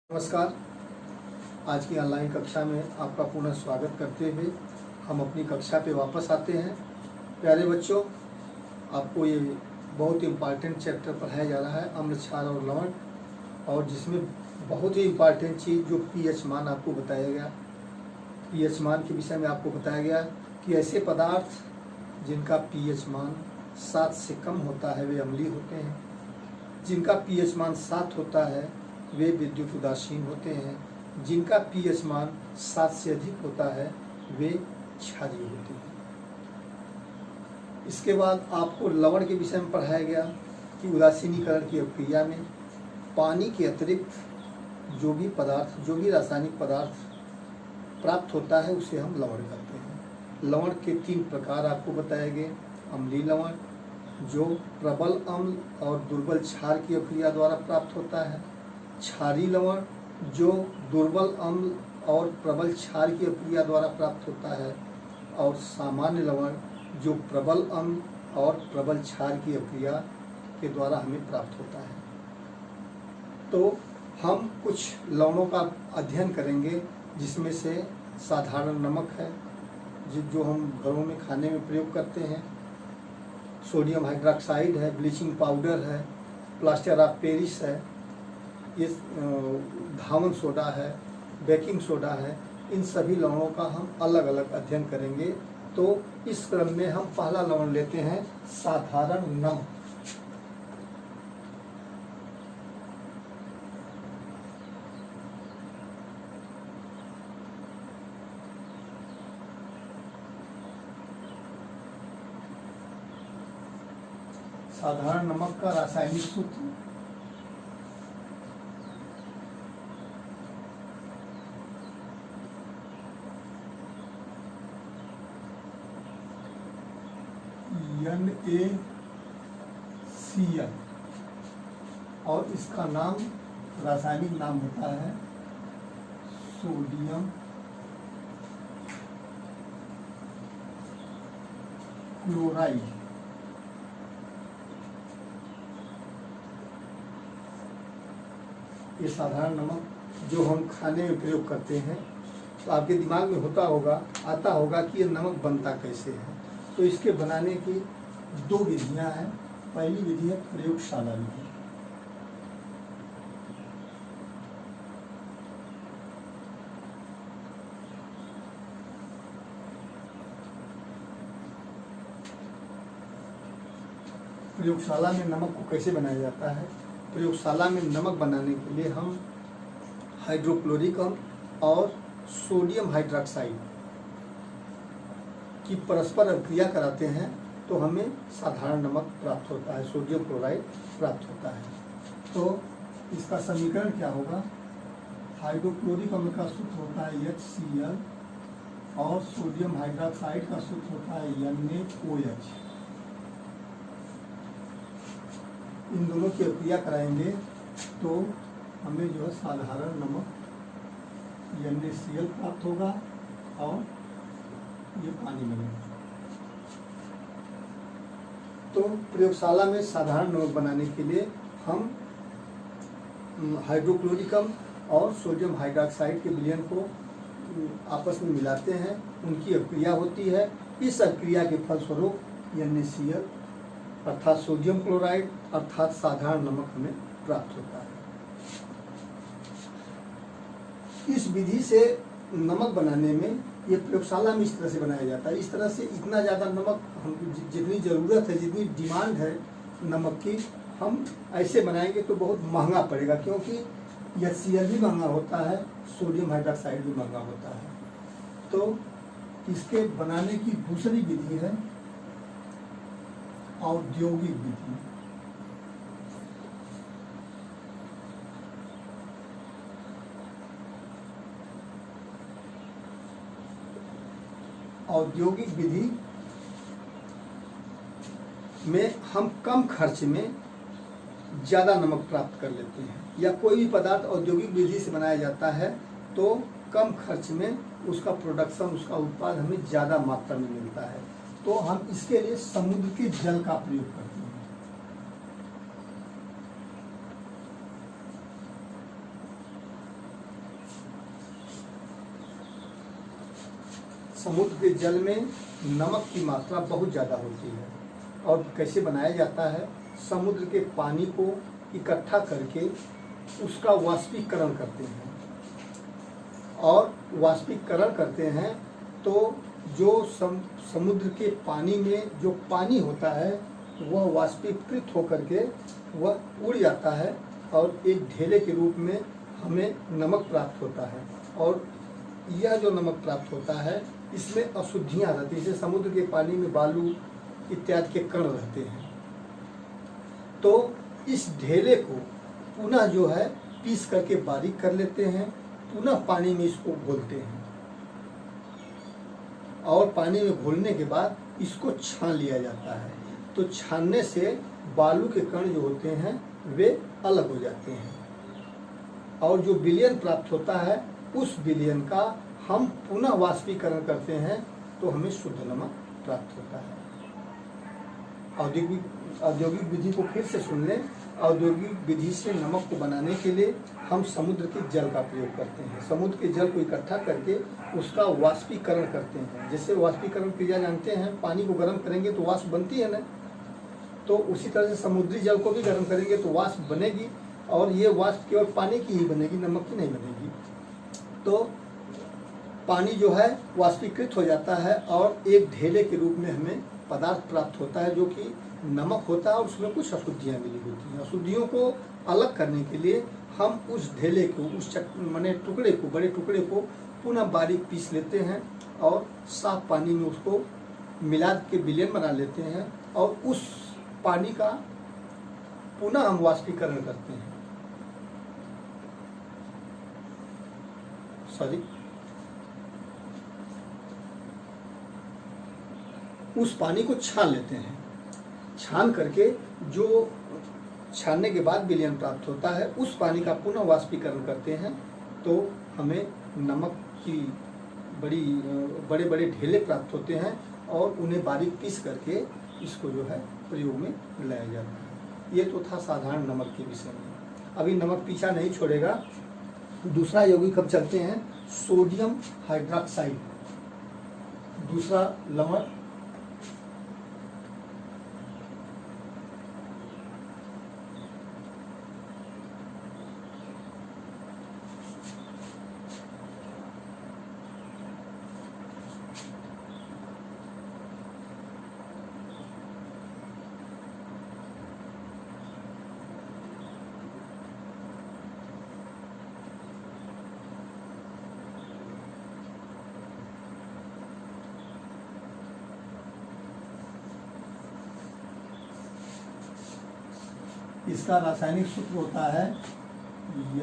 नमस्कार। आज की ऑनलाइन कक्षा में आपका पुनः स्वागत करते हुए हम अपनी कक्षा पे वापस आते हैं। प्यारे बच्चों, आपको ये बहुत इम्पॉर्टेंट चैप्टर पढ़ाया जा रहा है अम्ल, क्षार और लवण, और जिसमें बहुत ही इम्पॉर्टेंट चीज़ जो पीएच मान आपको बताया गया। पीएच मान के विषय में आपको बताया गया कि ऐसे पदार्थ जिनका पीएच मान 7 से कम होता है वे अम्लीय होते हैं, जिनका पीएच मान 7 होता है वे विद्युत उदासीन होते हैं, जिनका पीएच मान 7 से अधिक होता है वे क्षारीय होते हैं। इसके बाद आपको लवण के विषय में पढ़ाया गया कि उदासीनीकरण की प्रक्रिया में पानी के अतिरिक्त जो भी रासायनिक पदार्थ प्राप्त होता है उसे हम लवण कहते हैं। लवण के 3 प्रकार आपको बताए गए। अम्लीय लवण जो प्रबल अम्ल और दुर्बल क्षार की अभिक्रिया द्वारा प्राप्त होता है, क्षारीय लवण जो दुर्बल अम्ल और प्रबल क्षार की अभिक्रिया द्वारा प्राप्त होता है, और सामान्य लवण जो प्रबल अम्ल और प्रबल क्षार की अभिक्रिया के द्वारा हमें प्राप्त होता है। तो हम कुछ लवणों का अध्ययन करेंगे, जिसमें से साधारण नमक है जो हम घरों में खाने में प्रयोग करते हैं, सोडियम हाइड्रोक्साइड है, ब्लीचिंग पाउडर है, प्लास्टर ऑफ पेरिस है, ये धावन सोडा है, बेकिंग सोडा है। इन सभी लवणों का हम अलग अलग अध्ययन करेंगे। तो इस क्रम में हम पहला लवण लेते हैं साधारण नमक। साधारण नमक का रासायनिक सूत्र NaCl, और इसका नाम रासायनिक नाम होता है सोडियम क्लोराइड। ये साधारण नमक जो हम खाने में प्रयोग करते हैं, तो आपके दिमाग में आता होगा कि ये नमक बनता कैसे है। तो इसके बनाने की 2 विधियां हैं। पहली विधि है प्रयोगशाला विधि। प्रयोगशाला में नमक को कैसे बनाया जाता है? प्रयोगशाला में नमक बनाने के लिए हम हाइड्रोक्लोरिक अम्ल और सोडियम हाइड्रोक्साइड की परस्पर अभिक्रिया कराते हैं, तो हमें साधारण नमक प्राप्त होता है, सोडियम क्लोराइड प्राप्त होता है। तो इसका समीकरण क्या होगा? हाइड्रोक्लोरिक अम्ल का सूत्र होता है HCl और सोडियम हाइड्रोक्साइड का सूत्र होता है NaOH। इन दोनों की अभिक्रिया कराएंगे तो हमें जो है साधारण नमक NaCl प्राप्त होगा और ये पानी बनेगा। तो प्रयोगशाला में साधारण नमक बनाने के लिए हम हाइड्रोक्लोरिक अम्ल और सोडियम हाइड्रोक्साइड के विलयन को आपस में मिलाते हैं, उनकी अभिक्रिया होती है। इस अभिक्रिया के फलस्वरूप NaCl अर्थात सोडियम क्लोराइड अर्थात साधारण नमक हमें प्राप्त होता है। इस विधि से नमक बनाने में, ये प्रयोगशाला में इस तरह से बनाया जाता है। इस तरह से इतना ज़्यादा नमक हम जितनी ज़रूरत है, जितनी डिमांड है नमक की, हम ऐसे बनाएंगे तो बहुत महंगा पड़ेगा, क्योंकि HCl भी महंगा होता है, सोडियम हाइड्रोक्साइड भी महंगा होता है। तो इसके बनाने की दूसरी विधि है औद्योगिक विधि। औद्योगिक विधि में हम कम खर्च में ज़्यादा नमक प्राप्त कर लेते हैं, या कोई भी पदार्थ औद्योगिक विधि से बनाया जाता है तो कम खर्च में उसका प्रोडक्शन, उसका उत्पाद हमें ज़्यादा मात्रा में मिलता है। तो हम इसके लिए समुद्र के जल का प्रयोग करते हैं। समुद्र के जल में नमक की मात्रा बहुत ज़्यादा होती है। और कैसे बनाया जाता है, समुद्र के पानी को इकट्ठा करके उसका वाष्पीकरण करते हैं, और वाष्पीकरण करते हैं तो जो समुद्र के पानी में जो पानी होता है वह वाष्पीकृत होकर के वह उड़ जाता है और एक ढेले के रूप में हमें नमक प्राप्त होता है। और यह जो नमक प्राप्त होता है इसमें अशुद्धियाँ रहती हैं, जैसे समुद्र के पानी में बालू इत्यादि के कण रहते हैं। तो इस ढेले को पुनः जो है पीस करके बारीक कर लेते हैं, पुनः पानी में इसको घोलते हैं, और पानी में घोलने के बाद इसको छान लिया जाता है। तो छानने से बालू के कण जो होते हैं वे अलग हो जाते हैं, और जो विलयन प्राप्त होता है उस विलयन का हम पुनः वाष्पीकरण करते हैं तो हमें शुद्ध नमक प्राप्त होता है। औद्योगिक विधि को फिर से सुन लें। औद्योगिक विधि से नमक को बनाने के लिए हम समुद्र के जल का प्रयोग करते हैं। समुद्र के जल को इकट्ठा करके उसका वाष्पीकरण करते हैं। जैसे वाष्पीकरण क्रिया जानते हैं, पानी को गर्म करेंगे तो वाष्प बनती है ना, तो उसी तरह से समुद्री जल को भी गर्म करेंगे तो वाष्प बनेगी, और ये वाष्प केवल पानी की ही बनेगी, नमक की नहीं बनेगी। तो पानी जो है वाष्पीकृत हो जाता है और एक ढेले के रूप में हमें पदार्थ प्राप्त होता है जो कि नमक होता है, और उसमें कुछ अशुद्धियाँ मिली होती हैं। अशुद्धियों को अलग करने के लिए हम उस ढेले को, उस माने टुकड़े को, बड़े टुकड़े को पुनः बारीक पीस लेते हैं और साफ पानी में उसको मिला के विलयन बना लेते हैं, और उस पानी का पुनः हम वाष्पीकरण करते हैं। उस पानी को छान लेते हैं। छान करके जो छानने के बाद विलयन प्राप्त होता है उस पानी का पुनः वाष्पीकरण करते हैं, तो हमें नमक की बड़े बड़े ढेले प्राप्त होते हैं, और उन्हें बारीक पीस करके इसको जो है प्रयोग में लाया जाता है। ये तो था साधारण नमक के विषय में। अभी नमक पीछा नहीं छोड़ेगा। दूसरा यौगिक अब चलते हैं, सोडियम हाइड्रोक्साइड, दूसरा लवण। इसका रासायनिक सूत्र होता है NaOH,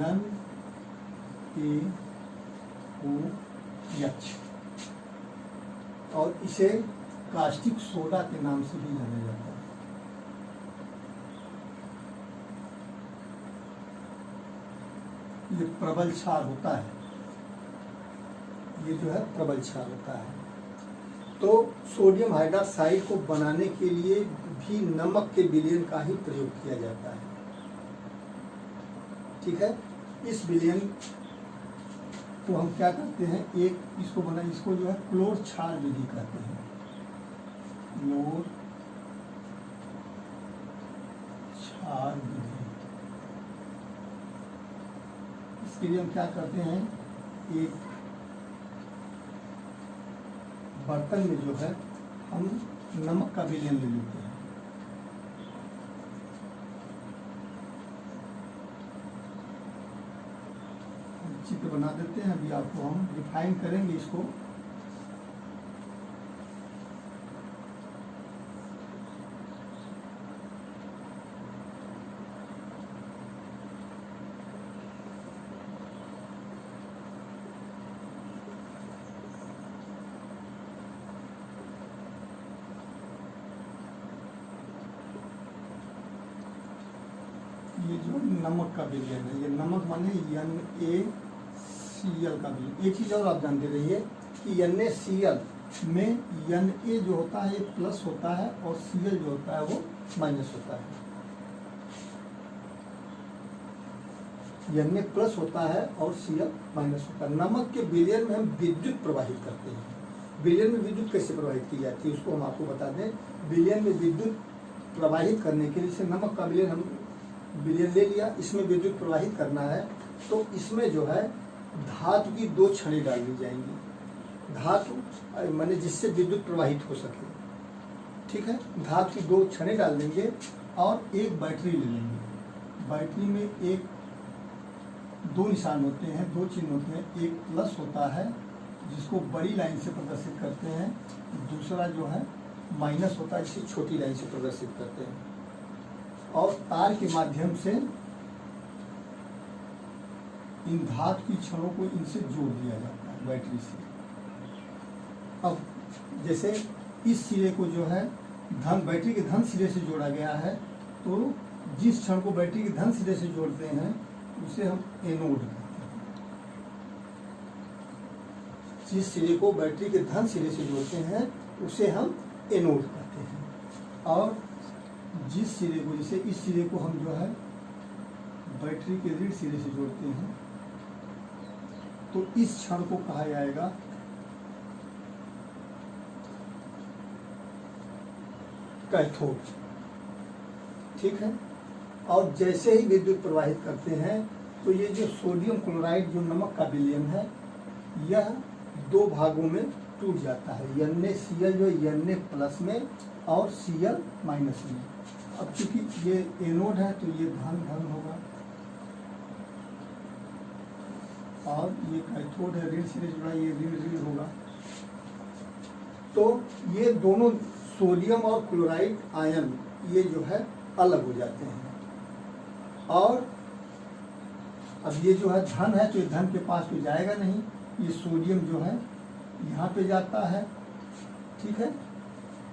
और इसे कास्टिक सोडा के नाम से भी जाना जाता है। ये प्रबल क्षार होता है, ये जो है प्रबल क्षार होता है। तो सोडियम हाइड्रोक्साइड को बनाने के लिए भी नमक के विलयन का ही प्रयोग किया जाता है। ठीक है, इस विलयन को हम क्या करते हैं, इसको जो है क्लोर क्षार विधि कहते हैं। क्लोर क्षार विधि, इसके लिए हम क्या करते हैं, एक बर्तन में जो है हम नमक का विलयन ले लेते हैं। चित्र बना देते हैं, अभी आपको हम रिफाइन करेंगे इसको। ये जो नमक का विलयन है, ये नमक माने NaCl का विलयन। एक चीज़ और आप जानते रहिए कि NaCl में Na जो होता है ये प्लस होता है, और Cl जो होता है वो माइनस होता है। Na प्लस होता है और Cl माइनस होता है। नमक के विलयन में हम विद्युत प्रवाहित करते हैं। विलयन में विद्युत कैसे प्रवाहित की जाती है उसको हम आपको बता दें। विलयन में विद्युत प्रवाहित करने के लिए, जैसे नमक का विलयन हम विलयन ले लिया, इसमें विद्युत प्रवाहित करना है तो इसमें जो है धातु की 2 छड़ें डाल दी जाएंगी। धातु माने जिससे विद्युत प्रवाहित हो सके, ठीक है। धातु की 2 छड़ें डाल देंगे और एक बैटरी ले लेंगे। बैटरी में एक 2 निशान होते हैं, 2 चिन्ह होते हैं। एक प्लस होता है जिसको बड़ी लाइन से प्रदर्शित करते हैं, दूसरा जो है माइनस होता है जिसे छोटी लाइन से प्रदर्शित करते हैं। और तार के माध्यम से इन धातु की छड़ों को इनसे जोड़ दिया जाता है बैटरी से। अब जैसे इस सिरे को जो है बैटरी के धन सिरे से जोड़ा गया है, तो जिस क्षण को बैटरी के धन सिरे से जोड़ते हैं उसे हम एनोड कहते हैं। जिस सिरे को बैटरी के धन सिरे से जोड़ते हैं उसे हम एनोड कहते हैं। और जिस सिरे को, जैसे इस सिरे को हम जो है बैटरी के ऋण सिरे से जोड़ते हैं, तो इस क्षण को कहा जाएगा कैथोड, ठीक है। और जैसे ही विद्युत प्रवाहित करते हैं तो ये जो सोडियम क्लोराइड जो नमक का विलयन है यह 2 भागों में टूट जाता है, NaCl जो Na प्लस में और Cl माइनस में। अब चूंकि ये एनोड है तो ये धन धन होगा और ये कैथोड है, ऋण सिरे जुड़ा, ये ऋण ऋण होगा। तो ये दोनों सोडियम और क्लोराइड आयन ये जो है अलग हो जाते हैं। और अब ये जो है धन है तो ये धन के पास तो जाएगा नहीं, ये सोडियम जो है यहाँ पे जाता है, ठीक है।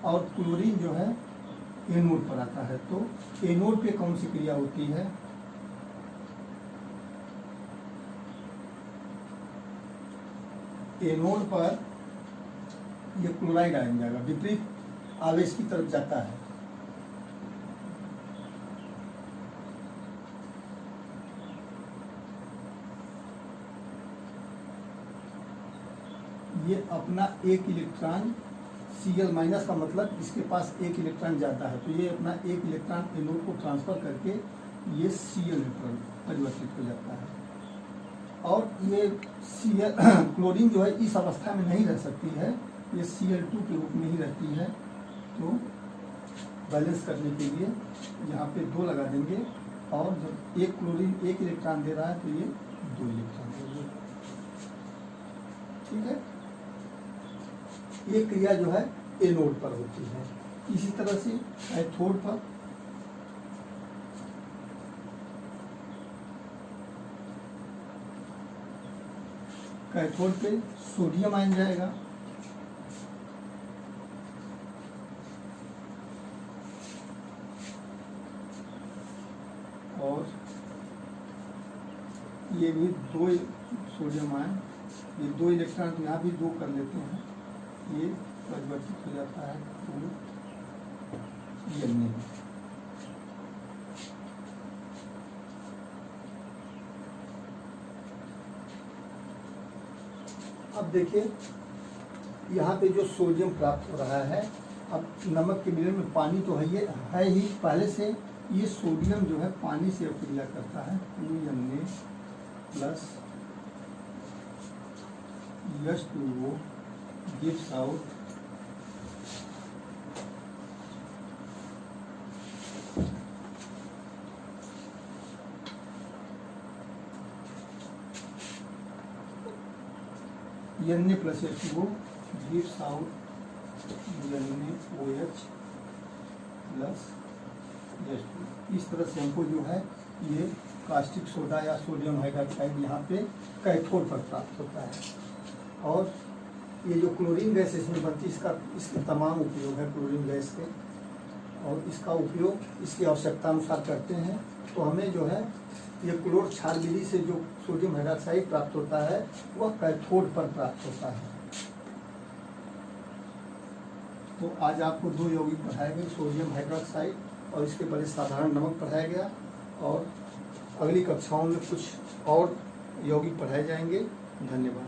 और क्लोरीन जो है एनोड पर आता है। तो एनोड पे कौन सी क्रिया होती है? एनोड पर ये क्लोराइड आयन जाएगा, विपरीत आवेश की तरफ जाता है। ये अपना एक इलेक्ट्रॉन Cl माइनस का मतलब इसके पास एक इलेक्ट्रॉन जाता है, तो ये अपना एक इलेक्ट्रॉन एनोड को ट्रांसफर करके ये Cl में परिवर्तित हो जाता है। और ये Cl क्लोरीन जो है इस अवस्था में नहीं रह सकती है, ये Cl2 के रूप में ही रहती है। तो बैलेंस करने के लिए यहाँ पे 2 लगा देंगे और जब एक क्लोरीन एक इलेक्ट्रॉन दे रहा है तो ये 2 इलेक्ट्रॉन देगा, ठीक है। ये क्रिया जो है एनोड पर होती है। इसी तरह से कैथोड पर सोडियम आयन जाएगा और ये भी 2 सोडियम आयन, ये 2 इलेक्ट्रॉन यहाँ भी 2 कर लेते हैं, ये परिवर्तित हो जाता है तो Na। अब देखिए यहाँ पे जो सोडियम प्राप्त हो रहा है, अब नमक के मिलन में पानी तो है ही पहले से, ये सोडियम जो है पानी से क्रिया करता है। 2Na plus H2O gives out Na plus H2O gives out NaOH plus H2। इस तरह से हमको जो है ये कास्टिक सोडा या सोडियम हाइड्रोक्साइड यहाँ पे कैथोड पर प्राप्त होता है। और ये जो क्लोरीन गैस इसमें बनती है, इसके तमाम उपयोग है क्लोरीन गैस के, और इसका उपयोग इसकी आवश्यकता अनुसार करते हैं। तो हमें जो है ये क्लोर क्षार विधि से जो सोडियम हाइड्रोक्साइड प्राप्त होता है वह कैथोड पर प्राप्त होता है। तो आज आपको 2 यौगिक पढ़ाए गए, सोडियम हाइड्रोक्साइड और इसके बड़े साधारण नमक पढ़ाया गया, और अगली कक्षाओं में कुछ और यौगिक पढ़ाए जाएंगे। धन्यवाद।